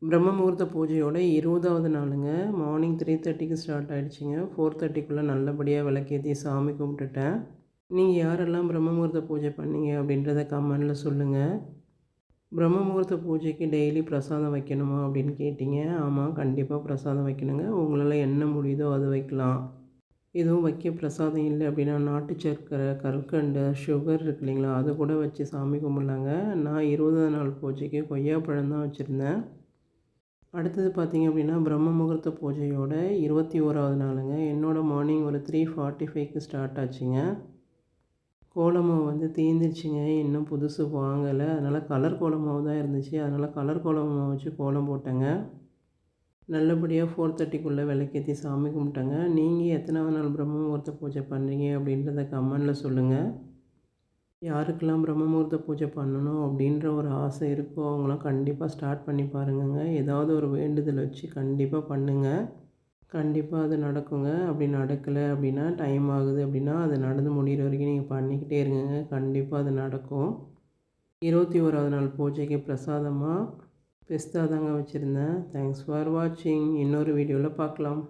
பிரம்ம முகூர்த்த பூஜையோட 20வது நாளுங்க. Morning 3:30க்கு start ஆகிடுச்சிங்க. 4:30க்குள்ளே நல்லபடியாக விளக்கேற்றி சாமி கும்பிட்டுட்டேன். நீங்கள் யாரெல்லாம் பிரம்ம முகூர்த்த பூஜை பண்ணீங்க அப்படின்றத கமெண்டில் சொல்லுங்கள். பிரம்ம முகூர்த்த பூஜைக்கு டெய்லி பிரசாதம் வைக்கணுமா அப்படின்னு கேட்டிங்க. ஆமாம், கண்டிப்பாக பிரசாதம் வைக்கணுங்க. உங்களால் என்ன முடியுதோ அது வைக்கலாம். எதுவும் வைக்க பிரசாதம் இல்லை அப்படின்னா நாட்டு சர்க்கரை, கற்கண்டு, சுகர் இருக்கு இல்லைங்களா, அதை கூட வச்சு சாமி கும்பிட்லாங்க. நான் 20வது நாள் பூஜைக்கு கொய்யாப்பழம் தான் வச்சுருந்தேன். அடுத்தது பார்த்திங்க அப்படின்னா பிரம்ம முகூர்த்த பூஜையோட 21வது நாளுங்க. என்னோடய மார்னிங் ஒரு 3:45க்கு ஸ்டார்ட் ஆச்சுங்க. கோலமாவு வந்து தீர்ந்துருச்சுங்க. இன்னும் புதுசு வாங்கலை. அதனால் கலர் கோலமாவு தான் இருந்துச்சு. அதனால் கலர் கோலமாவு வச்சு கோலம் போட்டேங்க. நல்லபடியாக 4:30க்குள்ளே விளக்கேற்றி சாமி கும்பிட்டேங்க. நீங்கள் எத்தனாவது நாள் பிரம்ம முகூர்த்த பூஜை பண்ணுறீங்க அப்படின்றத கமெண்டில் சொல்லுங்கள். யாருக்கெல்லாம் பிரம்ம முகூர்த்த பூஜை பண்ணணும் அப்படின்ற ஒரு ஆசை இருக்கோ அவங்களாம் கண்டிப்பாக ஸ்டார்ட் பண்ணி பாருங்கங்க. ஏதாவது ஒரு வேண்டுதல் வச்சு கண்டிப்பாக பண்ணுங்கள். கண்டிப்பாக அது நடக்குங்க. அப்படி நடக்கலை அப்படின்னா டைம் ஆகுது அப்படின்னா அது நடந்து முடிகிற வரைக்கும் நீங்கள் பண்ணிக்கிட்டே இருங்கங்க. கண்டிப்பாக அது நடக்கும். 21வது நாள் பூஜைக்கு பிரசாதமாக பிஸ்தா தாங்க வச்சுருந்தேன். தேங்க்ஸ் ஃபார் வாட்சிங். இன்னொரு வீடியோவில் பார்க்கலாம்.